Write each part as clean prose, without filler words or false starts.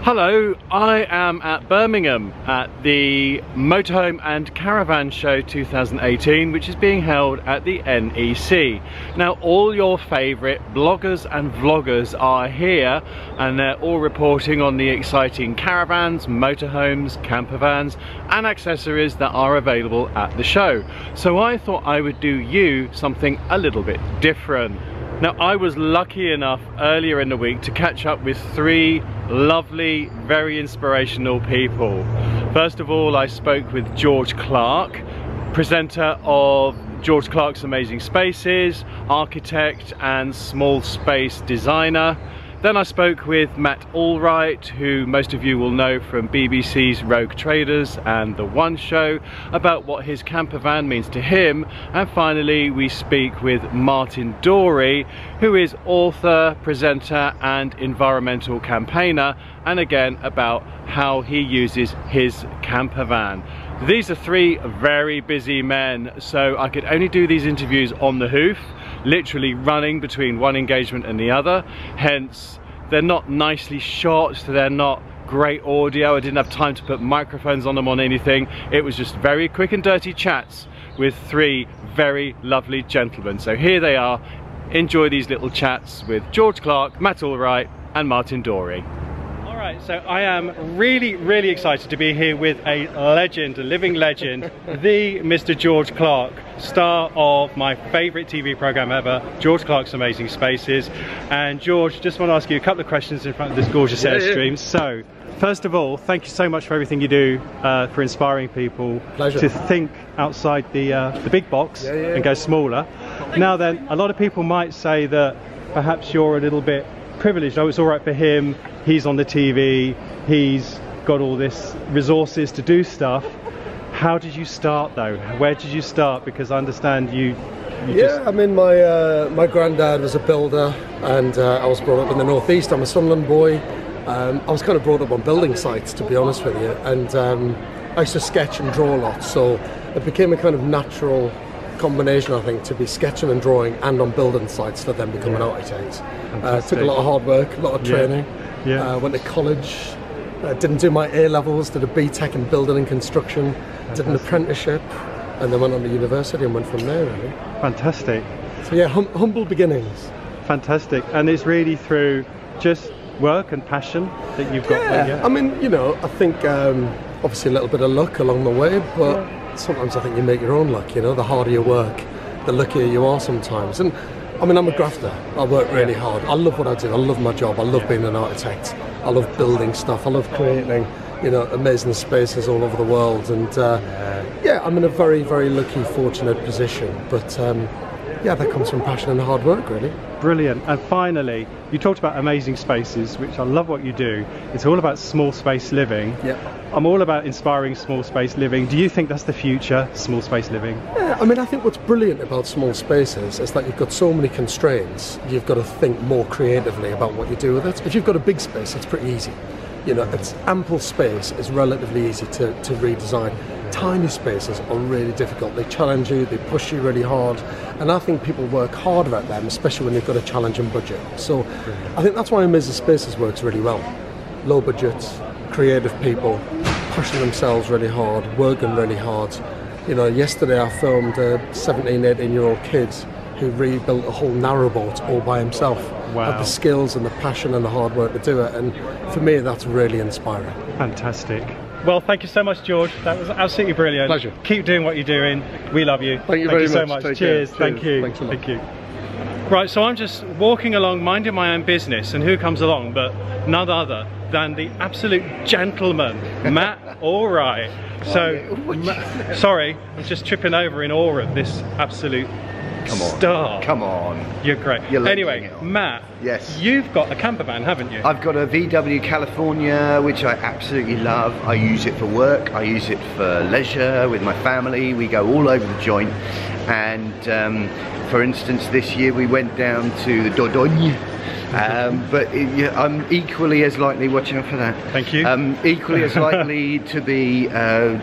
Hello, I am at Birmingham at the Motorhome and Caravan Show 2018, which is being held at the NEC. Now, all your favourite bloggers and vloggers are here, and they're all reporting on the exciting caravans, motorhomes, campervans and accessories that are available at the show. So I thought I would do you something a little bit different. Now, I was lucky enough earlier in the week to catch up with three lovely, very inspirational people. First of all, I spoke with George Clarke, presenter of George Clarke's Amazing Spaces, architect and small space designer. Then I spoke with Matt Allwright, who most of you will know from BBC's Rogue Traders and The One Show, about what his camper van means to him. And finally, we speak with Martin Dorey, who is author, presenter and environmental campaigner, and again about how he uses his camper van. These are three very busy men, so I could only do these interviews on the hoof, literally running between one engagement and the other. Hence, they're not nicely shot, they're not great audio. I didn't have time to put microphones on them on anything. It was just very quick and dirty chats with three very lovely gentlemen. So here they are. Enjoy these little chats with George Clarke, Matt Allwright and Martin Dorey. Alright, so I am really excited to be here with a legend, a living legend, the Mr. George Clarke, star of my favourite TV programme ever, George Clarke's Amazing Spaces. And George, just want to ask you a couple of questions in front of this gorgeous Airstream. So, first of all, thank you so much for everything you do for inspiring people to think outside the big box and go smaller. Now then, a lot of people might say that perhaps you're a little bit privileged. Oh, it's all right for him, he's on the TV, he's got all this resources to do stuff. How did you start though? Where did you start? Because I understand you I mean, my granddad was a builder, and I was brought up in the northeast. I'm a Sunderland boy. I was kind of brought up on building sites, to be honest with you, and I used to sketch and draw a lot, so it became a kind of natural combination, I think, to be sketching and drawing and on building sites to then become an architect. It took a lot of hard work, a lot of training. Went to college, didn't do my A-levels, did a BTEC in building and construction, did an apprenticeship, and then went on to university and went from there, really. Fantastic. So yeah, humble beginnings. Fantastic. And it's really through just work and passion that you've got there? I mean, you know, I think obviously a little bit of luck along the way, but sometimes I think you make your own luck, you know. The harder you work, the luckier you are sometimes. And I mean, I'm a grafter. I work really hard. I love what I do. I love my job. I love being an architect. I love building stuff. I love creating, you know, amazing spaces all over the world. And yeah, I'm in a very lucky, fortunate position. But yeah, that comes from passion and hard work, really. Brilliant. And finally, you talked about Amazing Spaces, which I love what you do. It's all about small space living. I'm all about inspiring small space living. Do you think that's the future, small space living? Yeah, I mean, I think what's brilliant about small spaces is that you've got so many constraints. You've got to think more creatively about what you do with it. If you've got a big space, it's pretty easy. You know, it's ample space is relatively easy to redesign. Tiny spaces are really difficult. They challenge you, they push you really hard, and I think people work harder at them, especially when they've got a challenging budget. So I think that's why Amazing Spaces works really well. Low budgets, creative people, pushing themselves really hard, working really hard. You know, yesterday I filmed a 17, 18-year-old kid who rebuilt a whole narrowboat all by himself. Had the skills and the passion and the hard work to do it, and for me that's really inspiring. Fantastic. Well, thank you so much, George. That was absolutely brilliant. Pleasure. Keep doing what you're doing. We love you. Thank you very so much. Cheers. Thank you. Thanks a lot. Thank you. Right, so I'm just walking along, minding my own business, and who comes along but none other than the absolute gentleman, Matt Allwright. So, sorry, I'm just tripping over in awe of this absolute star. Come on. You're great. Anyway, Matt, yes, you've got a camper van, haven't you? I've got a VW California, which I absolutely love. I use it for work, I use it for leisure with my family. We go all over the joint. And for instance, this year we went down to the Dorey. But I'm equally as likely, watch out for that. Thank you. Equally as likely to be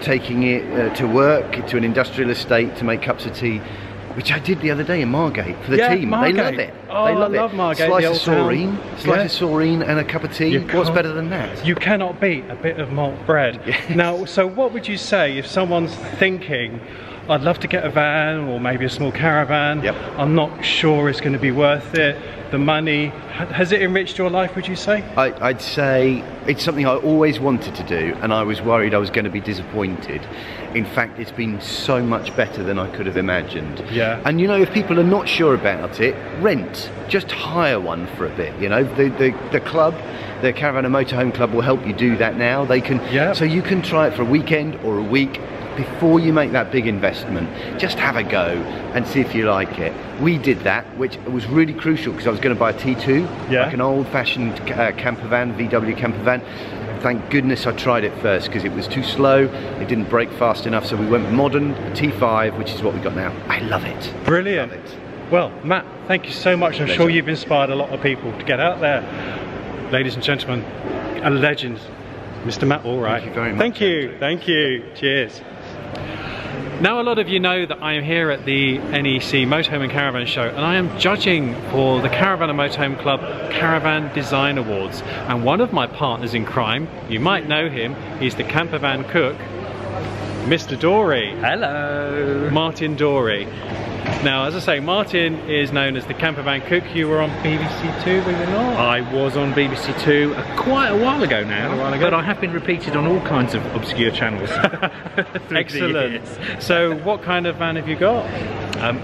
taking it to work, to an industrial estate to make cups of tea which I did the other day in Margate for the team. Margate. They love it. Oh, they love I love it. Margate, Slice the of old town. saurine, slice of saurine and a cup of tea. What's better than that? You cannot beat a bit of malt bread. Yes. Now, so what would you say if someone's thinking, I'd love to get a van or maybe a small caravan. Yep. I'm not sure it's going to be worth it. The money, has it enriched your life, would you say? I'd say it's something I always wanted to do, and I was worried I was going to be disappointed. In fact, it's been so much better than I could have imagined. Yeah. And you know, if people are not sure about it, rent. Just hire one for a bit. You know, the club, the Caravan and Motorhome Club will help you do that now. They can, so you can try it for a weekend or a week. Before you make that big investment, just have a go and see if you like it. We did that, which was really crucial because I was going to buy a T2, like an old-fashioned camper van, VW camper van. Thank goodness I tried it first because it was too slow, it didn't brake fast enough, so we went modern, a T5, which is what we got now. I love it. Brilliant. Love it. Well, Matt, thank you so much. I'm Pleasure. sure you've inspired a lot of people to get out there. Ladies and gentlemen, a legend, Mr. Matt Allwright. Thank you very much. Thank you, thank you. Cheers. Now, a lot of you know that I am here at the NEC Motorhome and Caravan Show, and I am judging for the Caravan and Motorhome Club Caravan Design Awards. And one of my partners in crime, you might know him, he's the camper van cook, Mr. Dorey. Hello. Martin Dorey. Now, as I say, Martin is known as the camper van cook. You were on BBC Two, were you not? I was on BBC Two quite a while ago now, but I have been repeated on all kinds of obscure channels. Excellent. So, what kind of van have you got?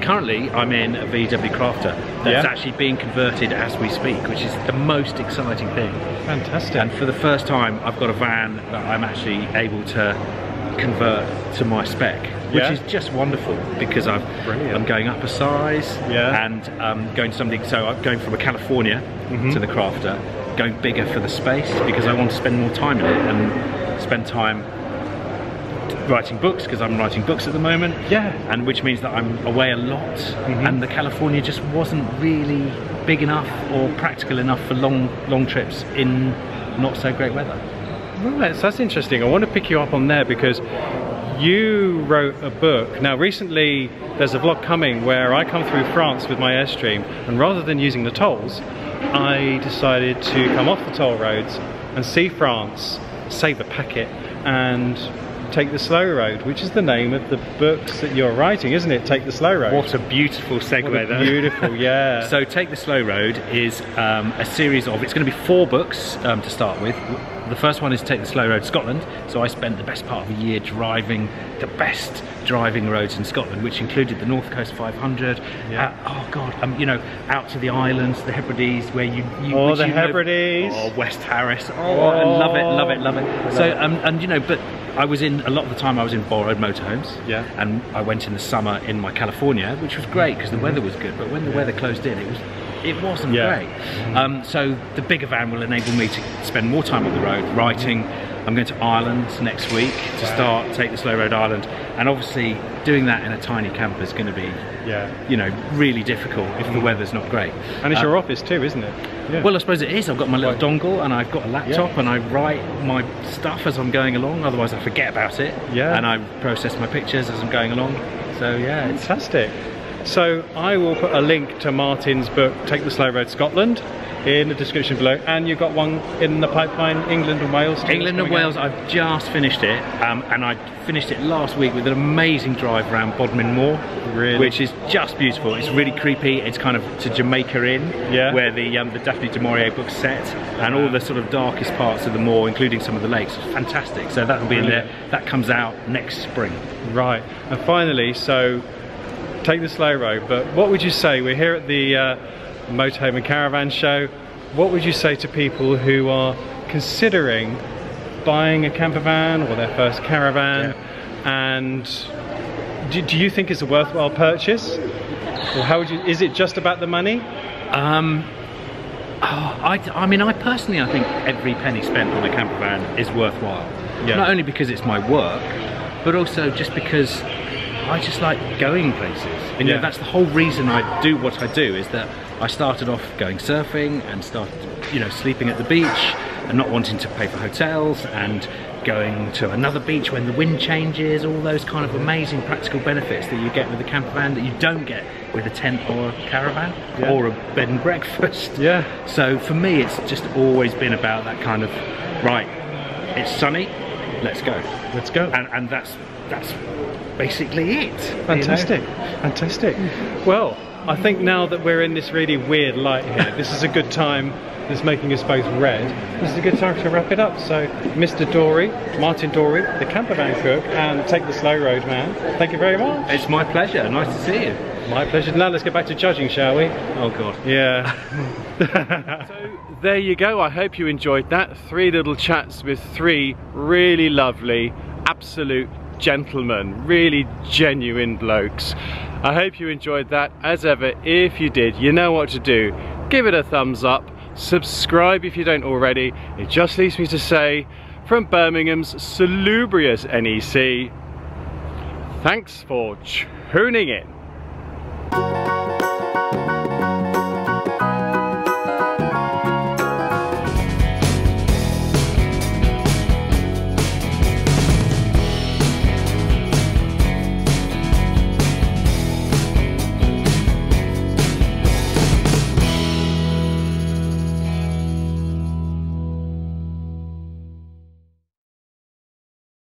Currently, I'm in a VW Crafter that's actually being converted as we speak, which is the most exciting thing. Fantastic. And for the first time, I've got a van that I'm actually able to convert to my spec, which is just wonderful because I'm going up a size and going to something. So I'm going from a California to the Crafter, going bigger for the space because I want to spend more time in it and spend time writing books because I'm writing books at the moment. And which means that I'm away a lot, and the California just wasn't really big enough or practical enough for long trips in not so great weather. Right, so that's interesting. I want to pick you up on there because you wrote a book. Now recently there's a vlog coming where I come through France with my Airstream, and rather than using the tolls, I decided to come off the toll roads and see France, save a packet and Take the Slow Road, which is the name of the books that you're writing, isn't it? Take the Slow Road. What a beautiful segue there. Beautiful, yeah. So Take the Slow Road is a series of, it's going to be 4 books to start with. The first one is Take the Slow Road Scotland. So I spent the best part of a year driving the best driving roads in Scotland, which included the North Coast 500. Oh God, you know, out to the islands, the Hebrides, where you oh, the Hebrides. Oh, West Harris. Oh, I love it, love it, love it. So and you know, but I was in, a lot of the time I was in borrowed motorhomes, and I went in the summer in my California, which was great because the weather was good, but when the weather closed in, it wasn't great. So the bigger van will enable me to spend more time on the road writing. I'm going to Ireland next week to start Take the Slow Road Ireland, and obviously doing that in a tiny camper is going to be, you know, really difficult if the weather's not great. And it's your office too, isn't it? Well, I suppose it is. I've got my little dongle and I've got a laptop and I write my stuff as I'm going along, otherwise I forget about it. And I process my pictures as I'm going along. So yeah, it's fantastic. So I will put a link to Martin's book, Take the Slow Road Scotland, in the description below, and you've got one in the pipeline, England and Wales. England and Wales, I've just finished it, and I finished it last week with an amazing drive around Bodmin Moor, which is just beautiful. It's really creepy. It's kind of to Jamaica Inn, where the Daphne du Maurier book's set, and all the sort of darkest parts of the moor, including some of the lakes. It's fantastic. So that'll be in there. That comes out next spring. Right. And finally, so Take the Slow Road. But what would you say? We're here at the Motorhome and Caravan Show. What would you say to people who are considering buying a camper van or their first caravan, and do you think it's a worthwhile purchase, or how would you, is it just about the money? I mean, I personally, I think every penny spent on a camper van is worthwhile. Not only because it's my work, but also just because I just like going places. And you know, that's the whole reason I do what I do, is that I started off going surfing and started, you know, sleeping at the beach, and not wanting to pay for hotels and going to another beach when the wind changes, all those kind of amazing practical benefits that you get with a camper van that you don't get with a tent or a caravan or a bed and breakfast. Yeah. So for me, it's just always been about that kind of, right, it's sunny, let's go. Let's go. And that's basically it. Fantastic, fantastic. Well, I think now that we're in this really weird light here, this is a good time. That's making us both red. This is a good time to wrap it up. So, Mr. Dorey, Martin Dorey, the campervan cook, and Take the Slow Road man. Thank you very much. It's my pleasure. Nice to see you. My pleasure. Now let's get back to judging, shall we? Oh God. Yeah. So there you go. I hope you enjoyed that. 3 little chats with 3 really lovely, absolute gentlemen, really genuine blokes. I hope you enjoyed that. As ever, if you did, you know what to do. Give it a thumbs up. Subscribe if you don't already. It just leaves me to say, from Birmingham's salubrious NEC, thanks for tuning in.